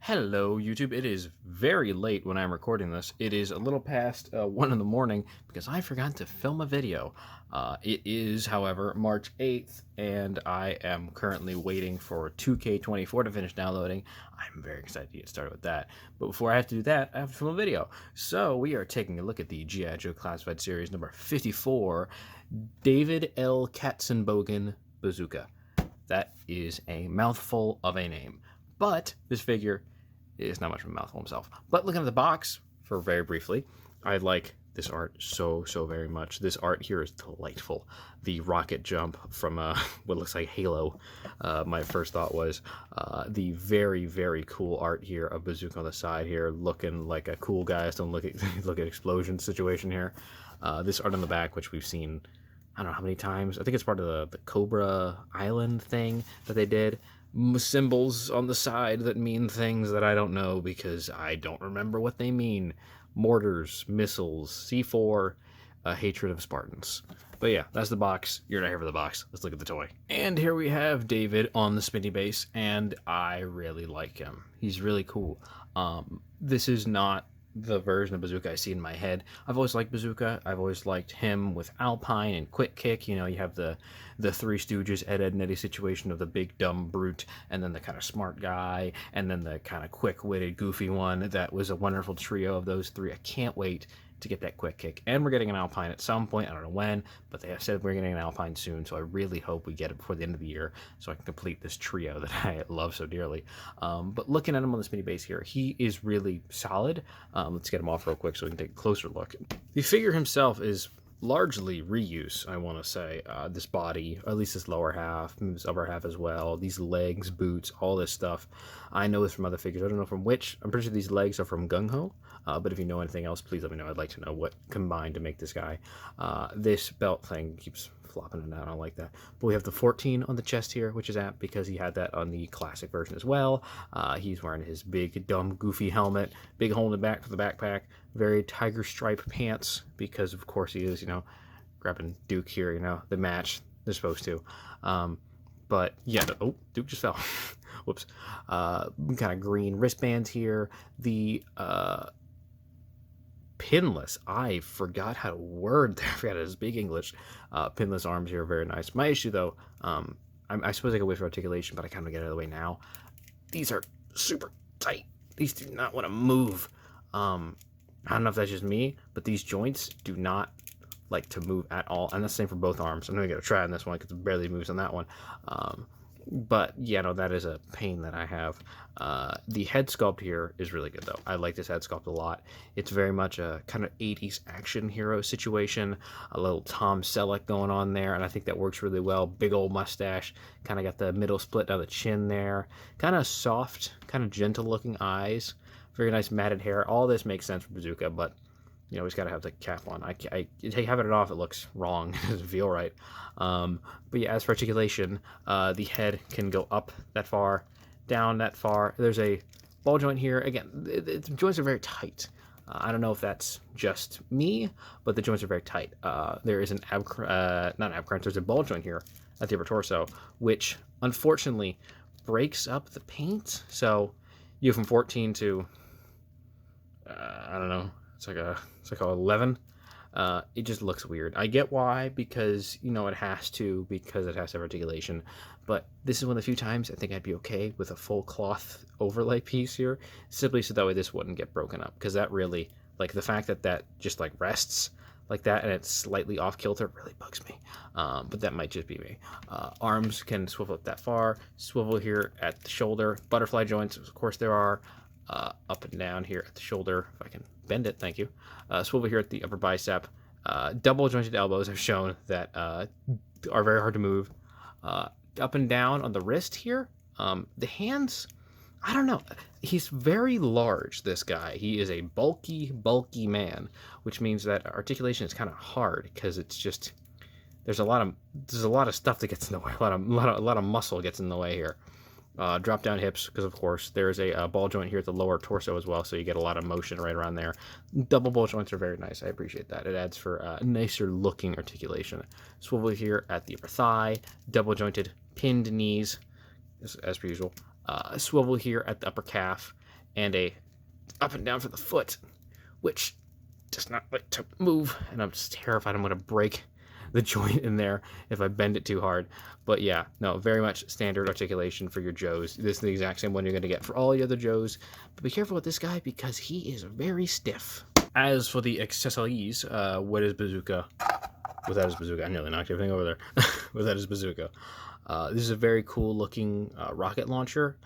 Hello, YouTube. It is very late when I'm recording this. It is a little past 1 in the morning because I forgot to film a video. It is, however, March 8th, and I am currently waiting for 2K24 to finish downloading. I'm very excited to get started with that. But before I have to do that, I have to film a video. So we are taking a look at the G.I. Joe Classified Series number 54, David L. Katzenbogen Bazooka. That is a mouthful of a name. But this figure is not much of a mouthful himself. But looking at the box, for very briefly, I like this art so very much. This art here is delightful. The rocket jump from what looks like Halo, my first thought was the very cool art here of Bazooka on the side here, looking like a cool guy. Don't look at look at explosion situation here. This art on the back, which we've seen I don't know how many times. I think it's part of the Cobra Island thing that they did. Symbols on the side that mean things that I don't know because I don't remember what they mean. Mortars, missiles, C4, hatred of Spartans. But yeah, that's the box. You're not here for the box. Let's look at the toy. And here we have David on the spinny base, and I really like him. He's really cool. This is not the version of Bazooka I see in my head. I've always liked Bazooka. I've always liked him with Alpine and Quick Kick. You know, you have the Three Stooges, Ed, and Eddie situation of the big dumb brute, and then the kind of smart guy, and then the kind of quick-witted goofy one. That was a wonderful trio of those three. I can't wait to get that Quick Kick. And we're getting an Alpine at some point. I don't know when, but they have said we're getting an Alpine soon, so I really hope we get it before the end of the year so I can complete this trio that I love so dearly. But looking at him on the spinny base here, he is really solid. Let's get him off real quick so we can take a closer look. The figure himself is largely reuse, I want to say. This body, or at least this lower half, this upper half as well, these legs, boots, all this stuff. I know this from other figures. I don't know from which. I'm pretty sure these legs are from Gung Ho, but if you know anything else, please let me know. I'd like to know what combined to make this guy. This belt thing keeps flopping it out. I don't like that. But we have the 14 on the chest here, which is apt because he had that on the classic version as well. He's wearing his big, dumb, goofy helmet, big hole in the back for the backpack, very tiger stripe pants because, of course, he is, you know, grabbing Duke here, you know, the match they're supposed to. But yeah, oh, Duke just fell. Whoops. Kind of green wristbands here. The pinless. I forgot how to word there. I forgot his big English. Pinless arms here are very nice. My issue, though, I suppose I could wait for articulation, but I kind of get it out of the way now. These are super tight. These do not want to move. I don't know if that's just me, but these joints do not like to move at all. And that's the same for both arms. I'm going to get a try on this one because it barely moves on that one. But yeah, no, that is a pain that I have. The head sculpt here is really good, though. I like this head sculpt a lot. It's very much a kind of 80s action hero situation. A little Tom Selleck going on there, and I think that works really well. Big old mustache. Kind of got the middle split down the chin there. Kind of soft, kind of gentle-looking eyes. Very nice matted hair. All this makes sense for Bazooka, but you always got to have the cap on. Having it off, it looks wrong. It doesn't feel right. But yeah, as for articulation, the head can go up that far, down that far. There's a ball joint here. Again, the joints are very tight. I don't know if that's just me, but the joints are very tight. There is an not an ab crunch, there's a ball joint here at the upper torso, which unfortunately breaks up the paint. So you go from 14 to, I don't know, it's like a 11. It just looks weird. I get why, because you know it has to have articulation, but this is one of the few times I think I'd be okay with a full cloth overlay piece here, simply so that way this wouldn't get broken up, because that really, like, the fact that just like rests like that and it's slightly off kilter really bugs me. But that might just be me. Arms can swivel up that far, swivel here at the shoulder, butterfly joints, of course there are. Up and down here at the shoulder, if I can bend it, thank you. Swivel here at the upper bicep. Double jointed elbows have shown that are very hard to move. Up and down on the wrist here. The hands, I don't know. He's very large, this guy. He is a bulky man, which means that articulation is kind of hard because it's just there's a lot of stuff that gets in the way. A lot of muscle gets in the way here. Drop down hips, because of course there's a ball joint here at the lower torso as well, so you get a lot of motion right around there. Double ball joints are very nice. I appreciate that. It adds for nicer looking articulation. Swivel here at the upper thigh, double jointed pinned knees, as per usual. Swivel here at the upper calf, and a up and down for the foot, which does not like to move, and I'm just terrified I'm going to break the joint in there if I bend it too hard. But yeah, no, very much standard articulation for your Joes. This is the exact same one you're going to get for all the other Joes. But be careful with this guy because he is very stiff. As for the accessories, what is Bazooka without his bazooka? I nearly knocked everything over there. Without his bazooka. This is a very cool looking rocket launcher.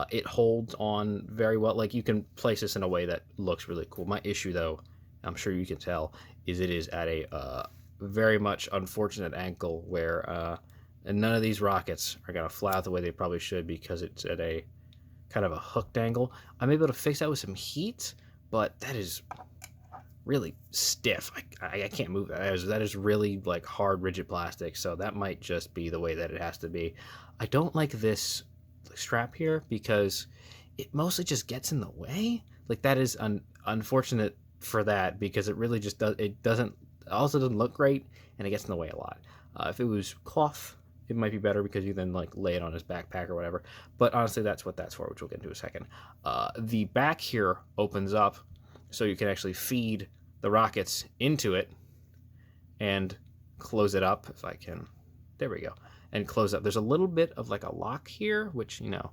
It holds on very well. Like, you can place this in a way that looks really cool. My issue, though, I'm sure you can tell, is it is at a very much unfortunate angle where none of these rockets are going to fly out the way they probably should because it's at a kind of a hooked angle. I'm able to fix that with some heat, but that is really stiff. I can't move that. That is really like hard, rigid plastic, so that might just be the way that it has to be. I don't like this strap here because it mostly just gets in the way. Like, that is unfortunate for that, because it really just also doesn't look great, and it gets in the way a lot. If it was cloth, it might be better because you then like lay it on his backpack or whatever. But honestly, that's what that's for, which we'll get into in a second. The back here opens up so you can actually feed the rockets into it and close it up. If I can, there we go, and close up. There's a little bit of like a lock here, which, you know,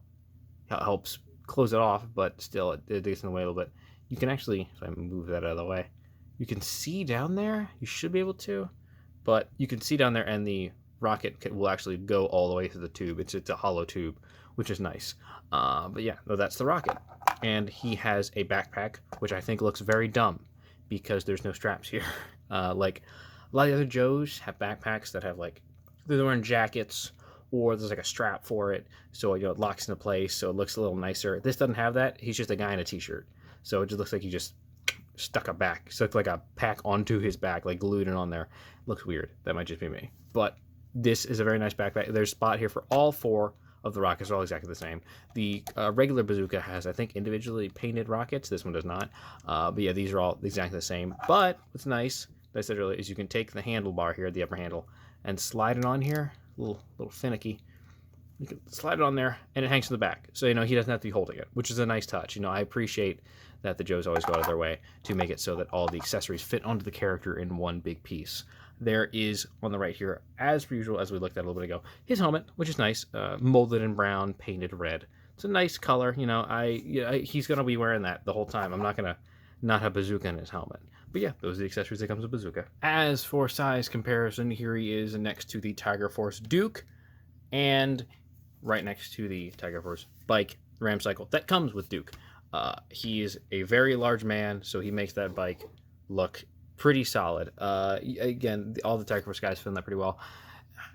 helps close it off, but still it gets in the way a little bit. You can actually, if I move that out of the way, you can see down there. You should be able to, but you can see down there, and the rocket will actually go all the way through the tube. It's a hollow tube, which is nice. But yeah, no, that's the rocket. And he has a backpack, which I think looks very dumb because there's no straps here. Like, a lot of the other Joes have backpacks that have, like, they're wearing jackets, or there's like a strap for it, so, you know, it locks into place, so it looks a little nicer. This doesn't have that. He's just a guy in a t-shirt, so it just looks like he just stuck a back, stuck like a pack onto his back, like glued it on there. Looks weird. That might just be me, but this is a very nice backpack. There's a spot here for all four of the rockets. Are all exactly the same. The regular bazooka has, I think, individually painted rockets. This one does not. But yeah, these are all exactly the same. But what's nice, as I said earlier, is you can take the handlebar here, the upper handle, and slide it on here. A little finicky. You can slide it on there, and it hangs to the back. So, you know, he doesn't have to be holding it, which is a nice touch. You know, I appreciate that the Joes always go out of their way to make it so that all the accessories fit onto the character in one big piece. There is, on the right here, as per usual, as we looked at a little bit ago, his helmet, which is nice, molded in brown, painted red. It's a nice color. You know, he's going to be wearing that the whole time. I'm not going to not have Bazooka in his helmet. But yeah, those are the accessories that comes with Bazooka. As for size comparison, here he is next to the Tiger Force Duke, and right next to the Tiger Force bike Ram Cycle that comes with Duke. He is a very large man, so he makes that bike look pretty solid. Again, all the Tiger Force guys film that pretty well.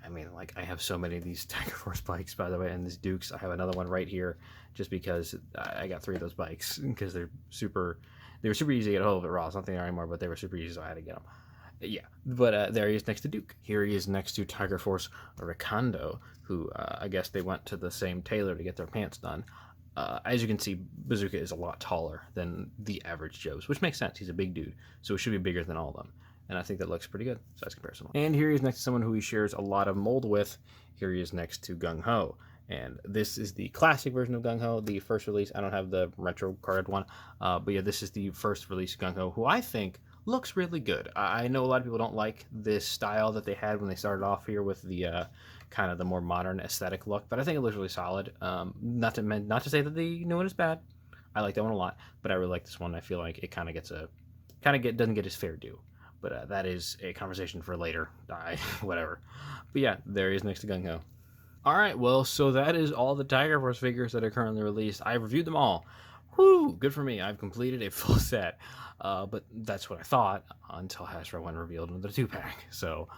I mean, like, I have so many of these Tiger Force bikes, by the way, and these Dukes. I have another one right here just because I got 3 of those bikes because they were super easy to get a hold of at Ross. Not there anymore, but they were super easy, so I had to get them. Yeah, but there he is next to Duke. Here he is next to Tiger Force Ricondo, who I guess they went to the same tailor to get their pants done. As you can see, Bazooka is a lot taller than the average Joes, which makes sense. He's a big dude, so he should be bigger than all of them. And I think that looks pretty good, size comparison. And here he is next to someone who he shares a lot of mold with. Here he is next to Gung Ho. And this is the classic version of Gung Ho, the first release. I don't have the retro carded one. But yeah, this is the first release Gung Ho, who I think looks really good. I know a lot of people don't like this style that they had when they started off here with the kind of the more modern aesthetic look, but I think it looks really solid. Not to say that the new one is bad. I like that one a lot, but I really like this one. I feel like it kind of doesn't get his fair due. But that is a conversation for later. Whatever. But yeah, there he is next to Gung Ho. All right, well, so that is all the Tiger Force figures that are currently released. I reviewed them all. Woo! Good for me. I've completed a full set. But that's what I thought until Hasbro went and revealed another 2-pack. So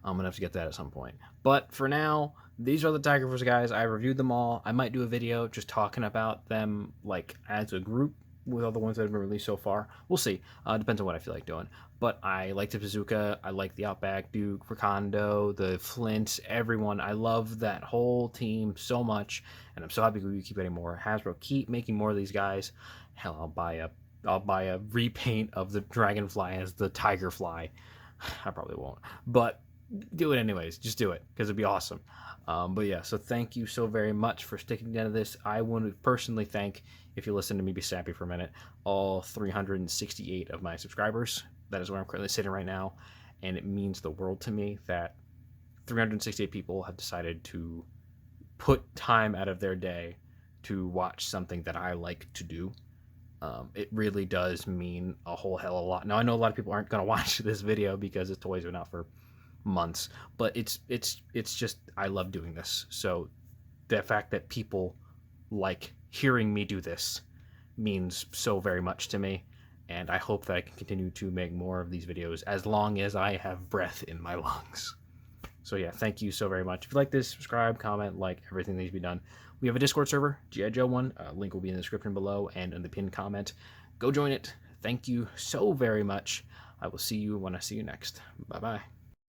I'm going to have to get that at some point. But for now, these are the Tiger Force guys. I reviewed them all. I might do a video just talking about them, like, as a group with all the ones that have been released so far. We'll see. Depends on what I feel like doing. But I like the Bazooka. I like the Outback, Duke, Ricondo, the Flint, everyone. I love that whole team so much. And I'm so happy we keep getting more. Hasbro, keep making more of these guys. Hell, I'll buy a repaint of the Dragonfly as the Tigerfly. I probably won't. But do it anyways. Just do it because it'd be awesome. But yeah, so thank you so very much for sticking down to this. I want to personally thank, if you listen to me be sappy for a minute, all 368 of my subscribers. That is where I'm currently sitting right now, and it means the world to me that 368 people have decided to put time out of their day to watch something that I like to do. It really does mean a whole hell of a lot. Now I know a lot of people aren't going to watch this video because this toy's been out for months, but it's just I love doing this. So the fact that people like hearing me do this means so very much to me, and I hope that I can continue to make more of these videos as long as I have breath in my lungs. So yeah, thank you so very much. If you like this, subscribe, comment, like, everything needs to be done. We have a Discord server, G.I. Joe one. Link will be in the description below and in the pinned comment. Go join it. Thank you so very much. I will see you when I see you next. Bye-bye.